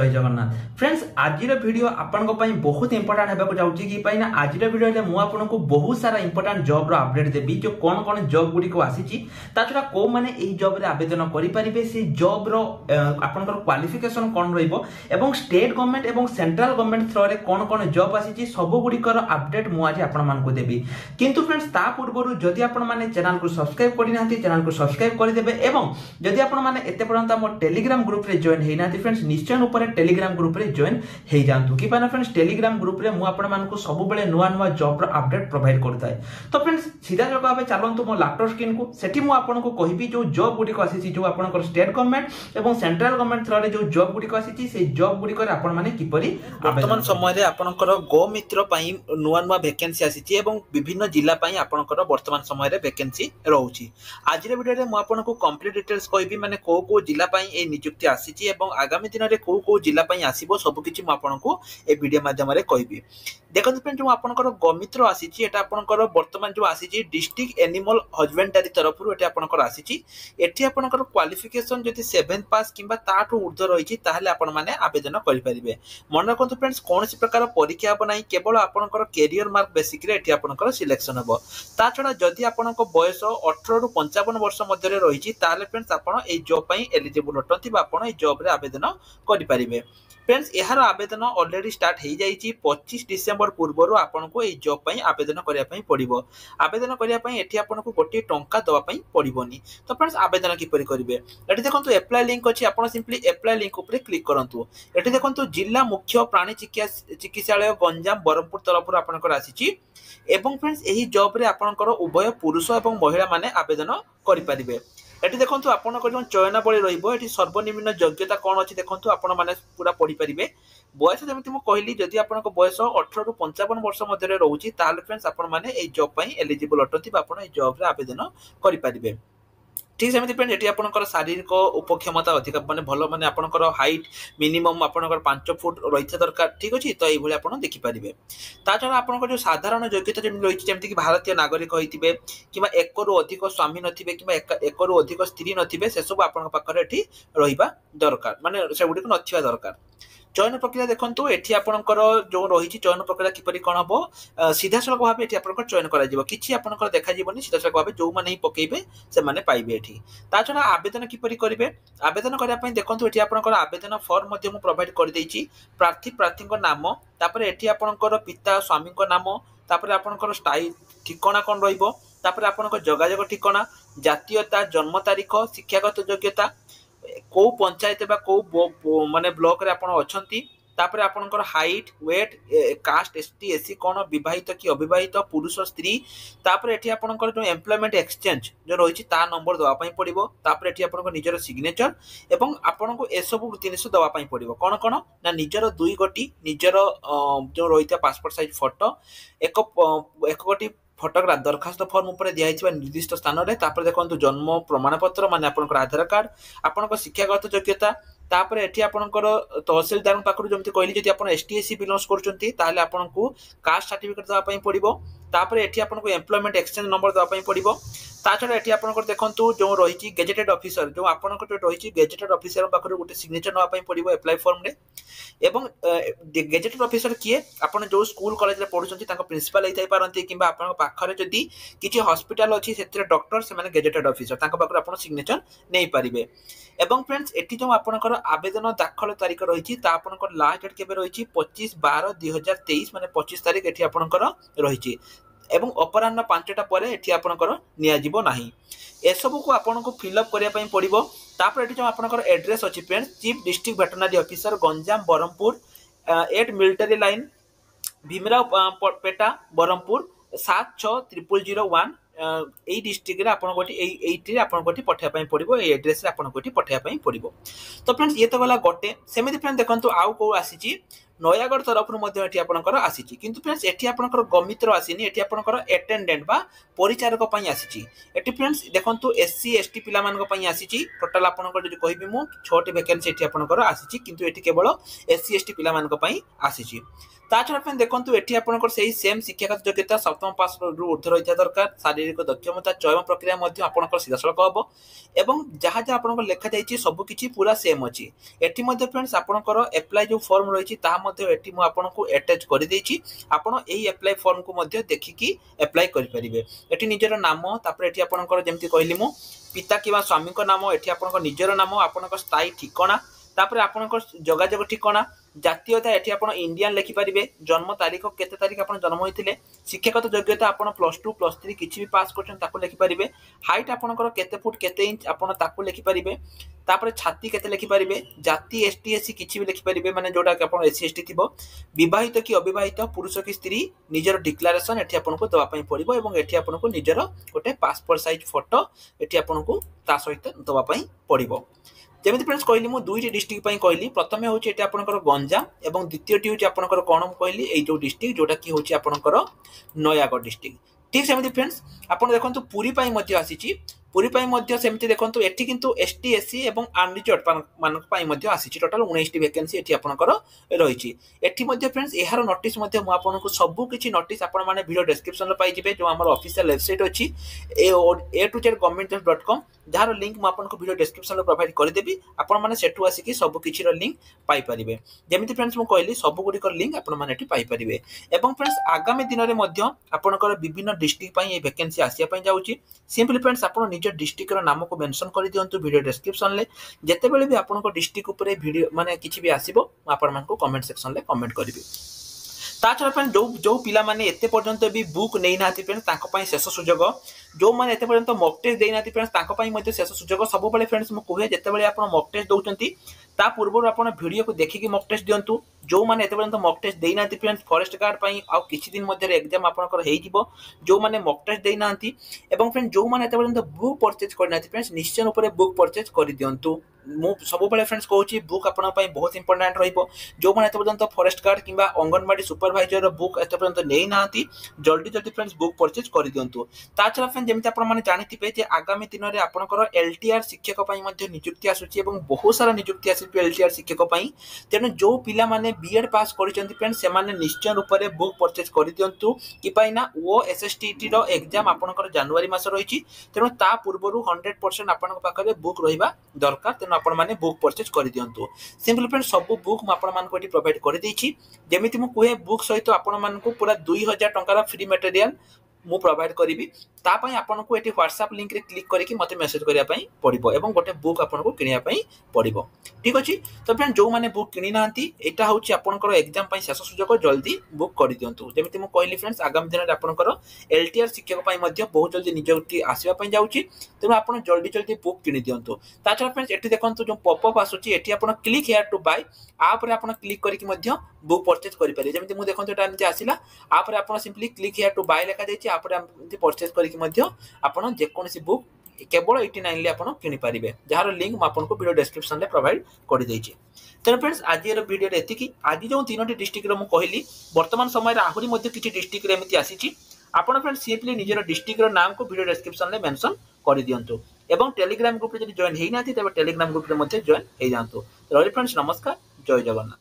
जय जगन्नाथ फ्रेंड्स आज वीडियो आपनको बहुत इंपोर्टेंट होगा जाऊँगी कि आज वीडियो में आपको बहुत सारा इंपोर्टेंट जॉब रो अपडेट देवी जो कौन कौन जॉब गुड़ी आसी छड़ा कौ मैंने जॉब रे आवेदन करेंगे से जॉब रो आपनकर क्वालिफिकेशन कौन रही स्टेट गवर्नमेंट और सेंट्रल गवर्नमेंट थ्रो रे कौन कौन जॉब आसी सब गुड़िकर अपडेट मुझे आपको देवी किंतु फ्रेंड्स ता पूर्व जदि आपण माने चैनल को सब्सक्राइब करना चैनल को सब्सक्राइब करदेवे एवं जदि आपण माने एते पर्यंत हमर टेलीग्राम ग्रुप रे जॉइन हेना फ्रेंड्स निश्चय ऊपर टेलीग्राम ग्रुप रे जॉइन हे जानतु कि पाना फ्रेंड्स टेलीग्राम ग्रुप रे मु आपण मानकु सब बेले नुवा नुवा जॉब रो अपडेट प्रोवाइड करता है। तो फ्रेंड्स सीधा जगह आबे चलंतु मो लैपटॉप स्क्रीन को सेठी मु आपनको कहिबी जो जॉब गुडी को आसी जो आपनकर स्टेट गवर्नमेंट एवं सेंट्रल गवर्नमेंट थ्रो रे जो जॉब गुडी को आसी से जॉब गुडी को आपण माने किपरि वर्तमान समय रे आपनकर गो मित्र पई नुवा नुवा वैकेंसी आसी एवं विभिन्न जिल्ला पई आपनकर वर्तमान समय रे वैकेंसी रहउची। आज रे वीडियो रे मु आपनको कंप्लीट डिटेल्स कहिबी माने को जिल्ला पई ए नियुक्ति आसी एवं आगामी दिन रे को जिला पई आसीबो सब किछि म आपनको ए वीडियो माध्यम रे कहबी। देखंतु फ्रेंड जो आपनकर गमित्र आसीछि एटा आपनकर वर्तमान जो आसीछि डिस्ट्रिक्ट एनिमल हस्बेंडरी तरफ रु एटा आपनकर आसीछि। एठी आपनकर क्वालिफिकेशन जति 7th पास किबा ताठु ऊर्ध्व रहिछि ताहले आपण माने आवेदन करि परिबे। मन रखंतु फ्रेंड्स कोनोसी प्रकार परीक्षा हबो नाही केवल आपनकर कैरियर मार्क बेसिक रे एठी आपनकर सिलेक्शन हबो। ता छडा जदि आपनको बयस 18 रु 55 वर्ष मध्य रे रहिछि ताहले फ्रेंड्स आपण ए जॉब पई एलिजिबल अटंती बा आपण ए जॉब रे आवेदन करि परिबे। फ्रेंड्स यार आवेदन ऑलरेडी स्टार्ट हो जाइए 25 डिसेंबर पूर्व आपको ये जॉब पई आवेदन करने पड़ो। आवेदन करने एटी आपको गोटे टंका दवाई पड़ोनी। तो फ्रेंड्स आवेदन किपरि करेंगे ये देखो एप्लाय लिंक अच्छी आप सिंपली एप्लाय लिंक उपर क्लिक करूँ। ये देखो जिला मुख्य प्राणी चिकित्सालय गंजाम बरहमपुर तरफ आपंकर आसी एवं फ्रेंड्स यही जॉब रे आपंकर उभय पुरुष और महिला माने आवेदन करें। एटी देखंतु आपनकर जो चयनावली रहिबो एटी सर्वनिम्न योग्यता कोन अछि देखंतु आपण माने पूरा पढि परिबे। बयस जेमिति मु कहली जदि आपनको बयस 18 रु 55 वर्ष मध्य रे रहउची ताले फ्रेंड्स आपण माने ए जॉब पई एलिजिबल अटति बा आपण ए जॉब रे आवेदन करि परिबे। ठीक सेमिति फ्रेंड एटी आपनकर शारीरिक उपक्षमता अधिक माने भलो माने आपनकर हाइट मिनिमम आपनकर 5 फुट रहिथा दरकार। ठीक अछि तो एई भली आपण देखि परिबे। ता छडा आपनकर जो साधारण योग्यता जेमि रहिछि जेमति कि भारतीय नागरिक होइतिबे किबा एक रु अधिक स्वामी नथिबे किबा एक रु अधिक स्त्री नथिबे से सब आपनक पाखरे एठी रहिबा दरकार माने से गुडी को नथिबा दरकार। चयन प्रक्रिया देखंतु एठी आपनकर जो रहिछि चयन प्रक्रिया किपरि कोन हबो सीधा सलक भाबे एठी आपनकर चयन करा जिवो किछि आपनकर देखा जिवोनी सीधा सलक भाबे जो माने ही पकेइबे से माने पाइबे। एठी ता छडा आवेदन किपरि करिवे आवेदन करिया पई देखंतु एठी आपनकर आवेदन फॉर्म मध्ये मु प्रोवाइड कर देइछि। प्रार्थी को नाम तापर एठी आपनकर पिता स्वामी को नाम तापर आपनकर स्थायी ठिकाना कोन रहिबो तापर आपनकर जोगाजोग ठिकाना जातीयता जन्म तारीख शिक्षागत योग्यता को पंचायत बा को माने ब्लॉक रे आपण अछंती तापर आपनकर height weight caste ST SC कोन विवाहित कि अविवाहित पुरुष स्त्री तापर एठी आपनकर जो एम्प्लॉयमेंट एक्सचेंज जो रहिछि ता नंबर दवा पई पड़िबो। तापर एठी आपनकर निजर सिग्नेचर एवं आपनको ए सब जिनिस दवा पई पड़िबो कोन कोन ना निजर दुई गोटी निजर जो रहिता पासपोर्ट साइज फोटो एक गोटी फोटोग्राफ दरखास्त फॉर्म ऊपर दिया निर्दिष्ट स्थान रे तापर देखंतु जन्म प्रमाण पत्र माने आपनकर आधार कार्ड आपनकर शिक्षागत योग्यता तापर एठी आपनकर तहसीलदार पाखरु जमति कहली जदि आपण एसटीएससी बिलोंग्स करचंती ताले आपनकु कास्ट सर्टिफिकेट दवा पई पड़िबो। तापर एठी आपनकु एम्प्लॉयमेंट एक्सचेंज नंबर दवा पई पड़िबो। ता छडा एठी आपनकर देखंतु जो रहिछि गेजेटेड ऑफिसर जो आपनकर जो रहिछि गेजेटेड ऑफिसर पाखरु गोटे सिग्नेचर नवा पई पड़िबो एप्लाई फॉर्म रे एवं गेजेटेड ऑफिसर किए आपण जो स्कूल कॉलेज रे पढुचंती तांको प्रिंसिपल हेतै पारंती किबा आपण पाखरे जदि किछि हॉस्पिटल अछि सेतरे डॉक्टर से माने गेजेटेड ऑफिसर तांको पाखरु आपण सिग्नेचर नै पारिबे। एवं फ्रेंड्स एठी जो आपनकर आवेदन दाखल तारीख रहिछि ता आपनकर लास्ट डेट केबे रहिछि 25/12/2023 माने 25 तारीख एठी आपनकर रहिछि एवं अपराह्न 5टा परे एठी आपनकर निया जिवो नाही। ए सब को आपनको फिलअप करिया पई पड़िबो। तापर एठी जो आपनकर एड्रेस अछि friends chief district veterinary officer Ganjam Berhampur 8 military line Bhimrao Peta Berhampur 760001 एई डिस्ट्रिक्ट रे आपन गोटी एई आपन गोटी पठिया पई पड़िबो ए एड्रेस रे आपन गोटी पठिया पई पड़िबो। तो फ्रेंड्स ये तो गला गोटे सेमिति फ्रेंड देखंतु आउ को आसीची नयागढ़ तरफ मध्ये एठी आपनकर आसीची किंतु फ्रेंड्स एठी आपनकर गमित्र आसीनी एठी आपनकर अटेंडेंट बा परिचारक पई आसीची। एठी फ्रेंड्स देखंतु एससी एसटी पिला मानक पई आसीची टोटल आपनकर जदि कहिबी मु 6 टी वैकेंसी एठी आपनकर आसीची किंतु एठी केवल एससी एसटी पिला मानक पई आसीची। ता छड़ा फ्रेंड देखंतु एठी आपनकर सेही सेम शिक्षागत योग्यता सप्तम पास रु ऊर्ध्व रहिता दरकार शारीरिक दक्षता चयन प्रक्रिया मध्ये आपनकर सीधासळख हबो एवं जहाँ जहाँ आपनकर लेखा जाईची सब किछि पूरा सेम अछि एठी मध्ये फ्रेंड्स आपनकर अप्लाई जो फॉर्म रहिछि ता मध्ये एठी मु आपनको अटैच करि देछि आपण एही अप्लाई फॉर्म को मध्ये देखिकी अप्लाई करि परिबे एठी निजर नाम तापर एठी आपनकर जेमति कहली मु पिता किबा स्वामी को नाम एठी आपनकर निजर नाम आपनकर स्थायी ठिकाना तापर आपनकर जोगाजोग ठिकाना जातीयता एठी आपण इंडियन लिखि परिबे जन्म तारीख केते तारीख आपण जन्म होइतिले शिक्षागत योग्यता आपण +2 +3 किछि भी पास करछन ताको लिखि परिबे हाइट आपनकर केते फुट केते इंच आपण ताको लिखि परिबे तापर छाती केते लिखि परिबे जाति एसटी एससी किछि भी लिखि परिबे माने जोटा कि आपण एससी एसटी थिबो विवाहित कि अविवाहित पुरुष कि स्त्री निजर डिक्लेरेशन एठी आपनको दवा पई पड़िबो एवं एठी आपनको निजर गोटे पासपोर्ट साइज फोटो एठी आपनको ता सहित दवा पई पड़िबो जेमिति फ्रेंड्स कहली मु दुईटी डिस्ट्रिक्ट पई कहली प्रथमे होची एटा आपनकर गंजाम एवं द्वितीयटी होची आपनकर कोन कहली एई जो डिस्ट्रिक्ट जोटा कि होची आपनकर नयागढ़ डिस्ट्रिक्ट ठीक सेमिति फ्रेंड्स आपण देखंतु पुरी पई मध्ये आसीची पुरी पई मध्ये सेमिति देखंतु एठी किंतु एसटी एससी एवं अनरिजर्व मानक पई मध्ये आसीची टोटल 19 टी वैकेंसी एठी आपनकर रहिची एठी मध्ये फ्रेंड्स एहार नोटिस मध्ये मु आपनको सब किछि नोटिस आपण माने वीडियो डिस्क्रिप्शन रे पाई जिवे जो हमर ऑफिशियल वेबसाइट अछि a2zgovernment.com जार लिंक मु आपनको वीडियो डिस्क्रिप्शन रे प्रोवाइड कर देबी आपण माने सेटु आसी कि सब किछि रो लिंक पाई परिबे जेमिति फ्रेंड्स मु कहली सब गुडी कर लिंक आपण माने एठी पाई परिबे एवं फ्रेंड्स आगामी दिन रे मध्ये आपनकर विभिन्न डिस्ट्रिक्ट पई ए वैकेंसी आसिया पई जाउची सिंपली फ्रेंड्स आपण निज डिस्ट्रिक्ट रो नाम को मेंशन कर दियंतु वीडियो डिस्क्रिप्शन ले जते बेले भी आपनको डिस्ट्रिक्ट ऊपर वीडियो माने किछि भी आसीबो आपण मान को कमेंट सेक्शन ले कमेंट करिवे ता छड़ा फ्रेंड जो पिला माने एते पर्यंत भी बुक नै नाथि फ्रेंड्स ताको पई शेष सुजोग जो माने एते पर्यंत मॉक टेस्ट देई नाथि फ्रेंड्स ताको पई मध्ये शेष सुजोग सब बेले फ्रेंड्स मु कहै जते बेले आपण मॉक टेस्ट दोचंती ता पूर्व आपण वीडियो को देखि कि मॉक टेस्ट दियंतु जो माने एते पर्यंत मॉक टेस्ट देई नाथि फ्रेंड्स फॉरेस्ट गार्ड पई आ किछि दिन मध्ये एग्जाम आपनकर हेइ जिवो जो माने मॉक टेस्ट देई नाथि एवं फ्रेंड जो माने एते पर्यंत बुक परचेज कर नाथि फ्रेंड्स निश्चय ऊपर बुक परचेज कर दियंतु मु सब बेले फ्रेंड्स कहूची बुक आपण पई बहुत इंपोर्टेंट रहिबो जो माने एते पर्यंत फॉरेस्ट गार्ड किबा अंगनवाड़ी सुपरवाइजर रो बुक एते पर्यंत नै नाथि जल्दी जल्दी फ्रेंड्स बुक परचेज कर दियंतु ता छला फ्रेंड जेमिति आपण माने जानिथिबे जे आगामी दिन रे आपनकर एलटीआर शिक्षक पई मध्ये नियुक्ति आसुची एवं बहुत सारा नियुक्ति आसी एलटीआर शिक्षक पई तेनु जो पिला माने बीएड पास करिसंती फ्रेंड्स से माने निश्चय रूप रे बुक परचेज कर दियंतु कि पई ना ओ एसएसटीटी रो एग्जाम आपनकर जनवरी मास रहिची तेनु ता पूर्वरु 100% आपनक पाखरे बुक रहिबा दरकार तेनु आपण माने बुक परचेज कर दियंतु सिंपल फ्रेंड सब बुक म आपण मान को एटी प्रोवाइड कर देछि जेमिति मु कोहे बुक सहित आपण मान को पूरा 2000 टंका रा फ्री मटेरियल मु प्रोवाइड करिवि ता पई आपण को एटी WhatsApp लिंक रे क्लिक करी कि मते मेसेज करिया पई पड़िबो एवं गोटे बुक आपण को किनिया पई पड़िबो ठीक अछि तो फ्रेंड जो माने बुक किनि नांती एटा होछि आपनकर एग्जाम पई शेष सुजोग जल्दी बुक करि दियंतु जेमिति मु कहली फ्रेंड्स आगामी दिन रे आपनकर एलटीआर शिक्षक पई मध्ये बहुत जल्दी नियुक्ति आसीबा पई जाउछि तेनु आपण जल्दी जल्दी बुक किनि दियंतु ता छरा फ्रेंड्स एटी देखंतु जो पॉपअप आसुछि एटी आपण क्लिक हियर टू बाय आप रे आपण क्लिक करी कि मध्ये बुक परचेज करि पारे जेमिति मु देखंतु एटा निते आसिला आप रे आपण simply click here to buy लेखा दैछि आप रे परचेज करी कि मध्ये आपण जे कोनसी बुक केवल 89 ले आपण किनि पारिबे जहार लिंक म आपन को वीडियो डिस्क्रिप्शन ले प्रोवाइड कर देछि तेन फ्रेंड्स आज रो वीडियो रे एतिकी आज जो तीनोटी डिस्ट्रिक्ट रो मु कहली वर्तमान समय रे आहुरी मध्ये किछि डिस्ट्रिक्ट रे एमिति आसीछि आपण फ्रेंड्स सिंपली निजर डिस्ट्रिक्ट रो नाम को वीडियो डिस्क्रिप्शन ले मेंशन कर दियंतु एवं टेलीग्राम ग्रुप रे जदि जॉइन हेइ नाथि तबे टेलीग्राम ग्रुप रे मध्ये जॉइन हेइ जानतु रॉयल फ्रेंड्स नमस्कार जय जगन्नाथ।